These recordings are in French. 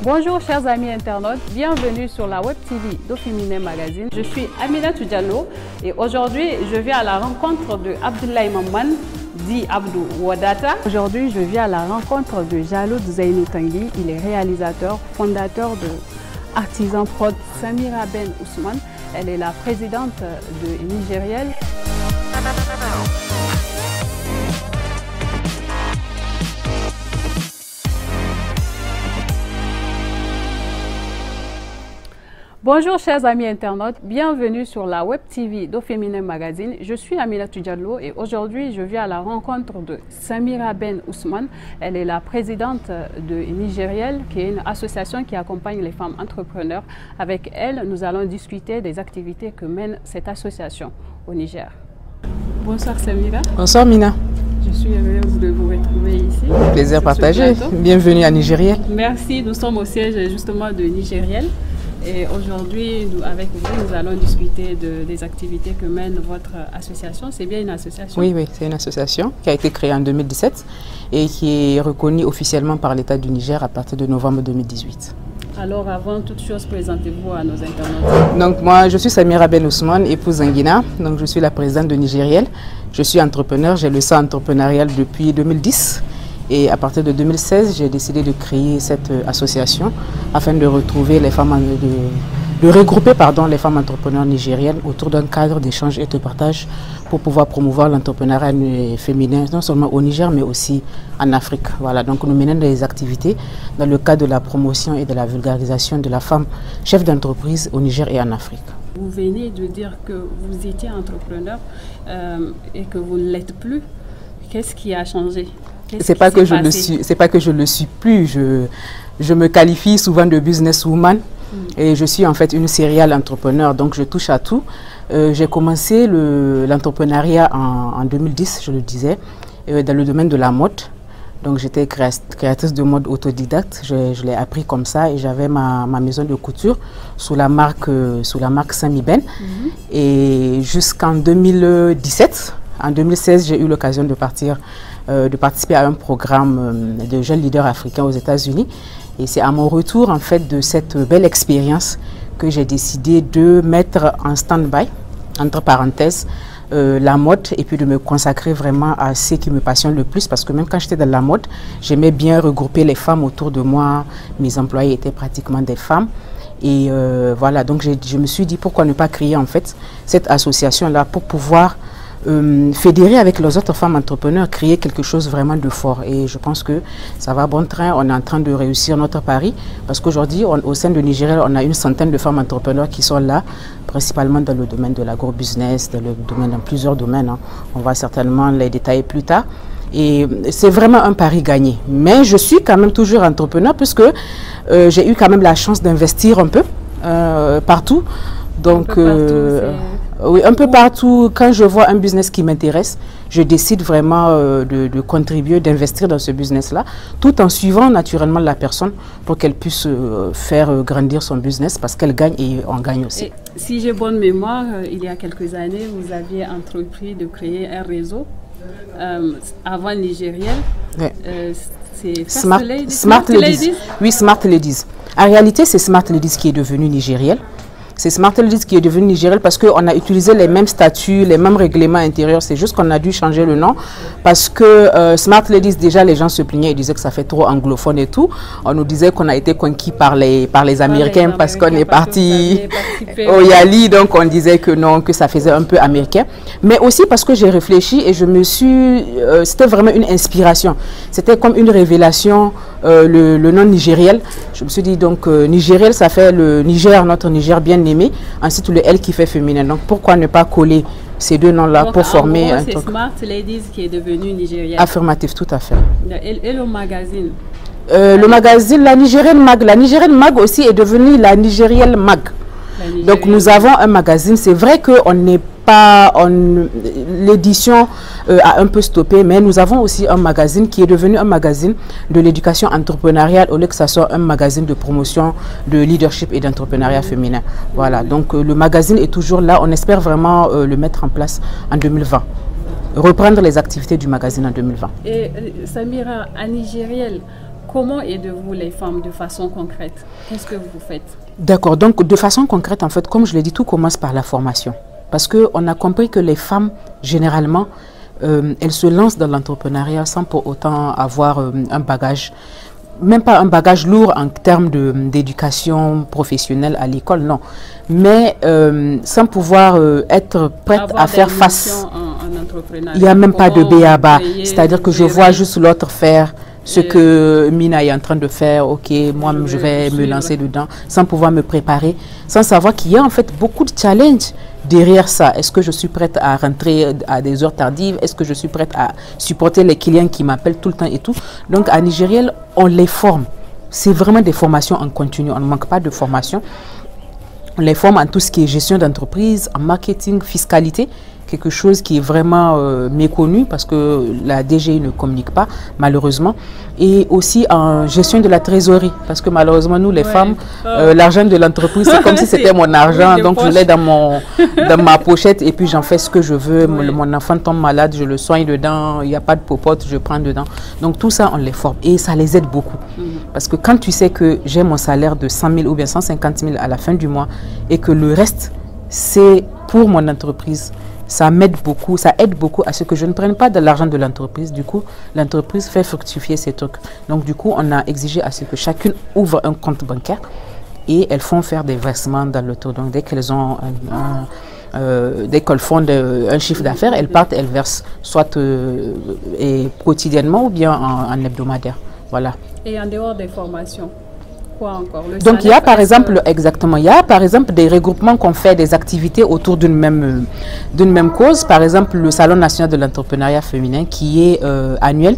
Bonjour chers amis internautes, bienvenue sur la Web TV d'Oféminin Magazine. Je suis Aminatou Diallo et aujourd'hui je viens à la rencontre de Abdoulaye Mamman, dit Abdou Wadata. Aujourd'hui je viens à la rencontre de Jaloud Zainou Tanguy, il est réalisateur, fondateur de Artisan Prod. Samira Ben Ousmane, elle est la présidente de Nigériel. Bonjour chers amis internautes, bienvenue sur la Web TV d'Oféminin Magazine. Je suis Aminatou Diallo et aujourd'hui je viens à la rencontre de Samira Ben Ousmane. Elle est la présidente de Nigériel, qui est une association qui accompagne les femmes entrepreneurs. Avec elle, nous allons discuter des activités que mène cette association au Niger. Bonsoir Samira. Bonsoir Mina. Je suis heureuse de vous retrouver ici. Plaisir partagé. Bienvenue à Nigériel. Merci, nous sommes au siège justement de Nigériel. Et aujourd'hui, avec vous, nous allons discuter des activités que mène votre association. C'est bien une association? Oui, c'est une association qui a été créée en 2017 et qui est reconnue officiellement par l'État du Niger à partir de novembre 2018. Alors, avant toute chose, présentez-vous à nos internautes. Donc, moi, je suis Samira Ben Ousmane, épouse d'Anguina. Donc, je suis la présidente de Nigériel. Je suis entrepreneur, j'ai le sang entrepreneurial depuis 2010. Et à partir de 2016, j'ai décidé de créer cette association afin de retrouver les femmes, de regrouper les femmes entrepreneurs nigériennes autour d'un cadre d'échange et de partage pour pouvoir promouvoir l'entrepreneuriat féminin, non seulement au Niger, mais aussi en Afrique. Voilà, donc nous menons des activités dans le cadre de la promotion et de la vulgarisation de la femme chef d'entreprise au Niger et en Afrique. Vous venez de dire que vous étiez entrepreneur et que vous ne l'êtes plus. Qu'est-ce qui a changé? C'est pas que je le suis plus. Je me qualifie souvent de businesswoman et je suis en fait une serial entrepreneur, donc je touche à tout. J'ai commencé l'entrepreneuriat en 2010, je le disais, dans le domaine de la mode. Donc j'étais créatrice de mode autodidacte, je l'ai appris comme ça et j'avais ma maison de couture sous la marque Samy Ben. Et jusqu'en 2017, en 2016, j'ai eu l'occasion de participer à un programme de jeunes leaders africains aux États-Unis. Et c'est à mon retour en fait de cette belle expérience que j'ai décidé de mettre en stand-by, entre parenthèses, la mode et puis de me consacrer vraiment à ce qui me passionne le plus, parce que même quand j'étais dans la mode, j'aimais bien regrouper les femmes autour de moi. Mes employés étaient pratiquement des femmes. Et voilà, donc je me suis dit pourquoi ne pas créer en fait cette association-là pour pouvoir fédérer avec les autres femmes entrepreneurs, créer quelque chose vraiment de fort. Et je pense que ça va bon train, on est en train de réussir notre pari, parce qu'aujourd'hui au sein de Nigériel, on a une centaine de femmes entrepreneurs qui sont là, principalement dans le domaine de l'agro-business, dans plusieurs domaines, hein. On va certainement les détailler plus tard. Et c'est vraiment un pari gagné. Mais je suis quand même toujours entrepreneur, puisque j'ai eu quand même la chance d'investir un peu partout. Donc, oui, un peu partout, quand je vois un business qui m'intéresse, je décide vraiment de contribuer, d'investir dans ce business-là, tout en suivant naturellement la personne pour qu'elle puisse faire grandir son business, parce qu'elle gagne et on gagne aussi. Et si j'ai bonne mémoire, il y a quelques années, vous aviez entrepris de créer un réseau avant Nigériel. Ouais. C'est Smart Ladies. Oui, Smart Ladies. En réalité, c'est Smart Ladies qui est devenu Nigériel. C'est Smart Ladies qui est devenu Nigériel parce qu'on a utilisé les mêmes statuts, les mêmes règlements intérieurs. C'est juste qu'on a dû changer le nom parce que Smart Ladies, déjà, les gens se plaignaient et disaient que ça fait trop anglophone et tout. On nous disait qu'on a été conquis par les Américains parce qu'on est parti au Yali. Donc, on disait que non, que ça faisait un peu américain. Mais aussi parce que j'ai réfléchi et je me suis... c'était vraiment une inspiration. C'était comme une révélation, le nom Nigériel. Je me suis dit, donc, Nigériel, ça fait le Niger, notre Niger bien aimé. Ensuite, le L qui fait féminin. Donc, pourquoi ne pas coller ces deux noms-là pour former un truc? C'est Smart Ladies qui est devenu Nigériel. Affirmatif, tout à fait. Et le magazine? Le magazine, la Nigérienne Mag. La Nigérienne Mag aussi est devenue la Nigérielle Mag. Donc, nous avons un magazine. C'est vrai qu'on n'est pas... L'édition a un peu stoppé, mais nous avons aussi un magazine qui est devenu un magazine de l'éducation entrepreneuriale au lieu que ça soit un magazine de promotion de leadership et d'entrepreneuriat féminin. Voilà, donc le magazine est toujours là. On espère vraiment le mettre en place en 2020. Reprendre les activités du magazine en 2020. Et Samira, à Nigériel, comment aidez-vous les femmes de façon concrète? Qu'est-ce que vous faites? D'accord, donc de façon concrète, en fait, comme je l'ai dit, tout commence par la formation. Parce qu'on a compris que les femmes, généralement, elles se lancent dans l'entrepreneuriat sans pour autant avoir un bagage, même pas un bagage lourd en termes d'éducation professionnelle à l'école, non. Mais sans pouvoir être prête à faire face. Il n'y a même pas de B.A.B.A. C'est-à-dire que je vois juste l'autre faire ce que Mina est en train de faire, ok, moi-même je vais me lancer dedans, sans pouvoir me préparer, sans savoir qu'il y a en fait beaucoup de challenges derrière ça. Est-ce que je suis prête à rentrer à des heures tardives? Est-ce que je suis prête à supporter les clients qui m'appellent tout le temps et tout? Donc à Nigériel, on les forme. C'est vraiment des formations en continu, on ne manque pas de formation. On les forme en tout ce qui est gestion d'entreprise, en marketing, fiscalité, quelque chose qui est vraiment méconnu parce que la DGI ne communique pas, malheureusement. Et aussi en gestion de la trésorerie, parce que malheureusement, nous, les femmes, l'argent de l'entreprise, c'est comme si c'était mon argent. Donc, je l'ai dans ma pochette et puis j'en fais ce que je veux. Mon enfant tombe malade, je le soigne dedans. Il n'y a pas de popote, je prends dedans. Donc, tout ça, on les forme. Et ça les aide beaucoup. Parce que quand tu sais que j'ai mon salaire de 100 000 ou bien 150 000 à la fin du mois et que le reste, c'est pour mon entreprise, ça m'aide beaucoup, ça aide beaucoup à ce que je ne prenne pas de l'argent de l'entreprise. Du coup, l'entreprise fait fructifier ces trucs. Donc, du coup, on a exigé à ce que chacune ouvre un compte bancaire et elles font faire des versements dans le taux. Donc, dès qu'elles ont dès qu'elles font un chiffre d'affaires, elles partent, elles versent soit quotidiennement ou bien en hebdomadaire. Voilà. Et en dehors des formations? Encore, donc il y a par exemple, exactement, il y a par exemple des regroupements qu'on fait, des activités autour d'une même cause. Par exemple, le Salon national de l'entrepreneuriat féminin qui est annuel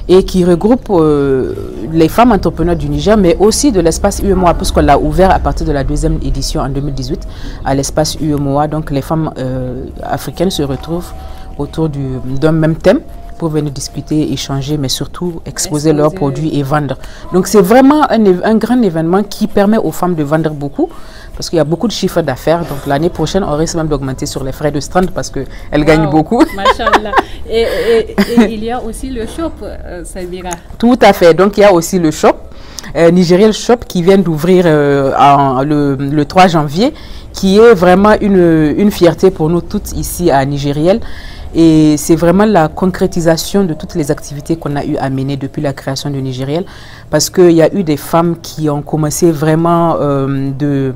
et qui regroupe les femmes entrepreneurs du Niger, mais aussi de l'espace UEMOA, puisqu'on l'a ouvert à partir de la 2e édition en 2018 à l'espace UEMOA. Donc les femmes africaines se retrouvent autour d'un même thème pour venir discuter, échanger, mais surtout exposer leurs produits et vendre. Donc c'est vraiment un grand événement qui permet aux femmes de vendre beaucoup, parce qu'il y a beaucoup de chiffres d'affaires. Donc l'année prochaine, on risque même d'augmenter sur les frais de stand parce qu'elles gagnent beaucoup. Machallah. Et il y a aussi le shop, Samira. Tout à fait. Donc il y a aussi le shop, Nigériel Shop, qui vient d'ouvrir le 3 janvier, qui est vraiment une fierté pour nous toutes ici à Nigériel. Et c'est vraiment la concrétisation de toutes les activités qu'on a eu à mener depuis la création de Nigériel, parce qu'il y a eu des femmes qui ont commencé vraiment de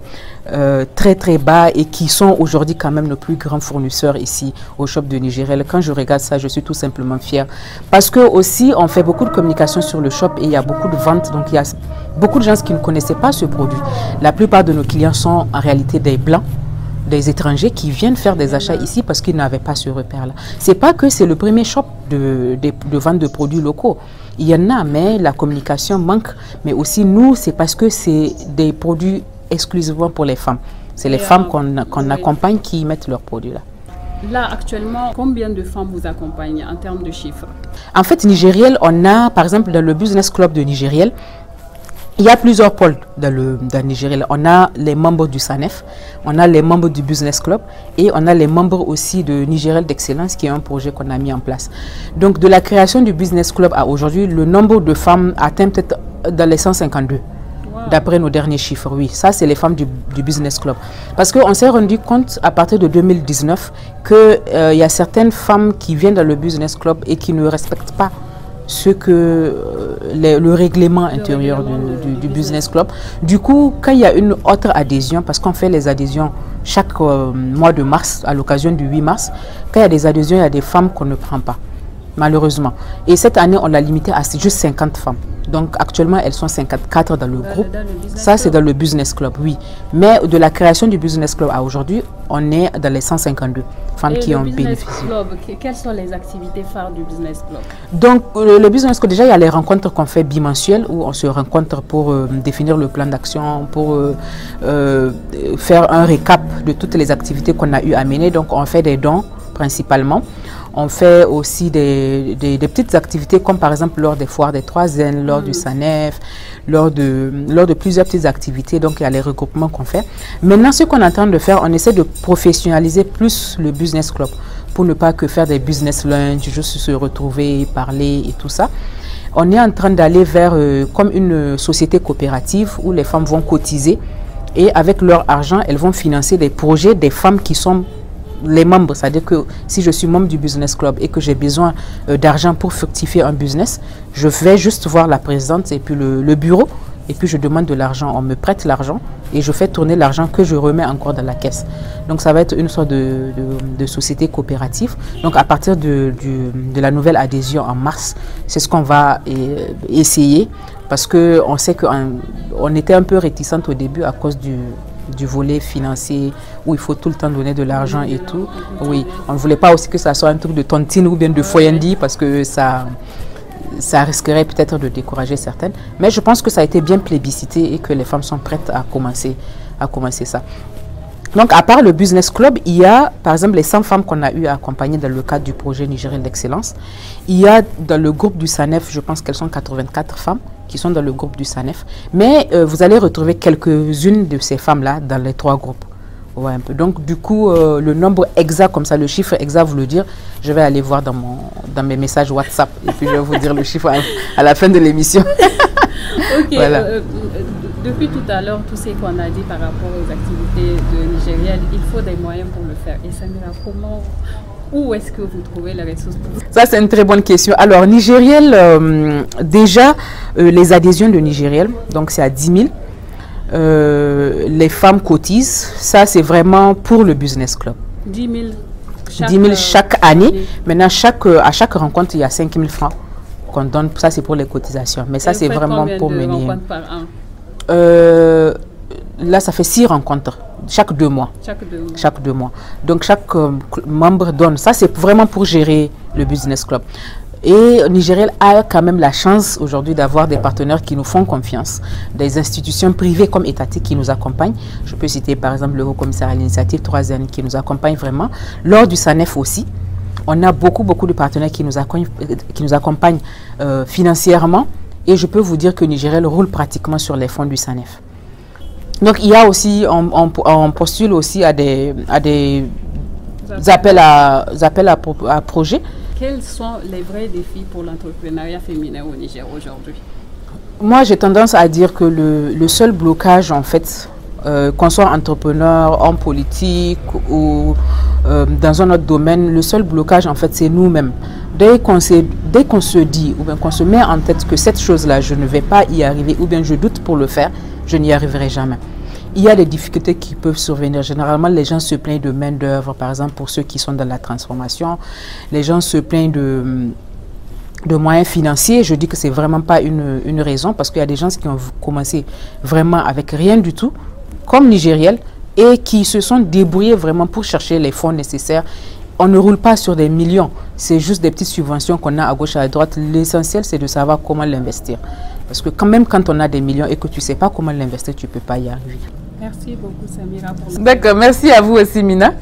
très très bas et qui sont aujourd'hui quand même nos plus grands fournisseurs ici au shop de Nigériel. Quand je regarde ça, je suis tout simplement fière. Parce que aussi, on fait beaucoup de communication sur le shop et il y a beaucoup de ventes. Donc il y a beaucoup de gens qui ne connaissaient pas ce produit. La plupart de nos clients sont en réalité des blancs, des étrangers qui viennent faire des achats ici parce qu'ils n'avaient pas ce repère-là. C'est pas que c'est le premier shop de vente de produits locaux. Il y en a, mais la communication manque. Mais aussi, nous, c'est parce que c'est des produits exclusivement pour les femmes. C'est les femmes qu'on accompagne qui mettent leurs produits là. Là, actuellement, combien de femmes vous accompagnent en termes de chiffres? En fait, Nigériel, on a, par exemple, dans le Business Club de Nigériel, il y a plusieurs pôles dans Nigériel. On a les membres du SANEF, on a les membres du Business Club et on a les membres aussi de Nigériel d'Excellence, qui est un projet qu'on a mis en place. Donc, de la création du Business Club à aujourd'hui, le nombre de femmes atteint peut-être dans les 152. D'après nos derniers chiffres, oui. Ça, c'est les femmes du Business Club. Parce qu'on s'est rendu compte à partir de 2019 qu'il y a certaines femmes qui viennent dans le Business Club et qui ne respectent pas ce que le règlement intérieur du Business Club. Du coup, quand il y a une autre adhésion, parce qu'on fait les adhésions chaque mois de mars, à l'occasion du 8 mars, quand il y a des adhésions, il y a des femmes qu'on ne prend pas, malheureusement. Et cette année, on l'a limité à juste 50 femmes. Donc actuellement, elles sont 54 dans le groupe. Ça, c'est dans le Business Club, oui. Mais de la création du Business Club à aujourd'hui, on est dans les 152 femmes qui ont bénéficié. Quelles sont les activités phares du Business Club? Donc, le Business Club, déjà, il y a les rencontres qu'on fait bimensuelles, où on se rencontre pour définir le plan d'action, pour faire un récap de toutes les activités qu'on a eu à mener. Donc, on fait des dons, principalement. On fait aussi des petites activités comme par exemple lors des foires des 3N, lors du SANEF, lors de plusieurs petites activités. Donc il y a les regroupements qu'on fait. Maintenant, ce qu'on est en train de faire, on essaie de professionnaliser plus le Business Club pour ne pas que faire des business lunch, juste se retrouver, parler et tout ça. On est en train d'aller vers comme une société coopérative où les femmes vont cotiser et avec leur argent, elles vont financer des projets des femmes qui sont les membres. C'est-à-dire que si je suis membre du business club et que j'ai besoin d'argent pour fructifier un business, je vais juste voir la présidente et puis le bureau et puis je demande de l'argent. On me prête l'argent et je fais tourner l'argent que je remets encore dans la caisse. Donc ça va être une sorte de société coopérative. Donc à partir de la nouvelle adhésion en mars, c'est ce qu'on va essayer parce qu'on sait qu'on était un peu réticente au début à cause du volet financier où il faut tout le temps donner de l'argent et tout. Oui, on ne voulait pas aussi que ça soit un truc de tontine ou bien de foyandi parce que ça risquerait peut-être de décourager certaines. Mais je pense que ça a été bien plébiscité et que les femmes sont prêtes à commencer ça. Donc, à part le Business Club, il y a, par exemple, les 100 femmes qu'on a eu à accompagner dans le cadre du projet nigérien d'excellence. Il y a dans le groupe du SANEF, je pense qu'elles sont 84 femmes qui sont dans le groupe du SANEF. Mais vous allez retrouver quelques-unes de ces femmes-là dans les 3 groupes. Ouais, un peu. Donc, du coup, le nombre exact, comme ça, le chiffre exact, vous le dire, je vais aller voir dans mes messages WhatsApp et puis je vais vous dire le chiffre à la fin de l'émission. Ok. Voilà. Depuis tout à l'heure, tout ce qu'on a dit par rapport aux activités de Nigériel, il faut des moyens pour le faire. Et Samira, où est-ce que vous trouvez les ressources? Ça, c'est une très bonne question. Alors, Nigériel, déjà, les adhésions de Nigériel, donc c'est à 10 000. Les femmes cotisent. Ça, c'est vraiment pour le Business Club. 10 000 chaque année. Maintenant, à chaque rencontre, il y a 5 000 francs qu'on donne. Ça, c'est pour les cotisations. Mais ça, c'est vraiment pour mener. Rencontres par an? Là, ça fait 6 rencontres, chaque 2 mois. Chaque 2 mois. Donc, chaque membre donne. Ça, c'est vraiment pour gérer le Business Club. Et Nigériel a quand même la chance aujourd'hui d'avoir des partenaires qui nous font confiance, des institutions privées comme étatiques qui nous accompagnent. Je peux citer par exemple le Haut Commissariat à l'Initiative 3N qui nous accompagne vraiment. Lors du SANEF aussi, on a beaucoup de partenaires qui nous accompagnent financièrement. Et je peux vous dire que Nigériel roule pratiquement sur les fonds du SANEF. Donc il y a aussi, on postule aussi à des appels à projets. Quels sont les vrais défis pour l'entrepreneuriat féminin au Niger aujourd'hui? Moi, j'ai tendance à dire que le seul blocage, en fait, qu'on soit entrepreneur, en politique ou dans un autre domaine, le seul blocage, en fait, c'est nous-mêmes. Dès qu'on se dit ou bien qu'on se met en tête que cette chose-là, je ne vais pas y arriver ou bien je doute pour le faire, je n'y arriverai jamais. Il y a des difficultés qui peuvent survenir. Généralement, les gens se plaignent de main-d'œuvre, par exemple, pour ceux qui sont dans la transformation. Les gens se plaignent de moyens financiers. Je dis que ce n'est vraiment pas une raison parce qu'il y a des gens qui ont commencé vraiment avec rien du tout, comme Nigériel, et qui se sont débrouillés vraiment pour chercher les fonds nécessaires. On ne roule pas sur des millions. C'est juste des petites subventions qu'on a à gauche et à droite. L'essentiel, c'est de savoir comment l'investir. Parce que quand même, quand on a des millions et que tu ne sais pas comment l'investir, tu ne peux pas y arriver. Merci beaucoup, Samira. D'accord, merci à vous aussi, Mina.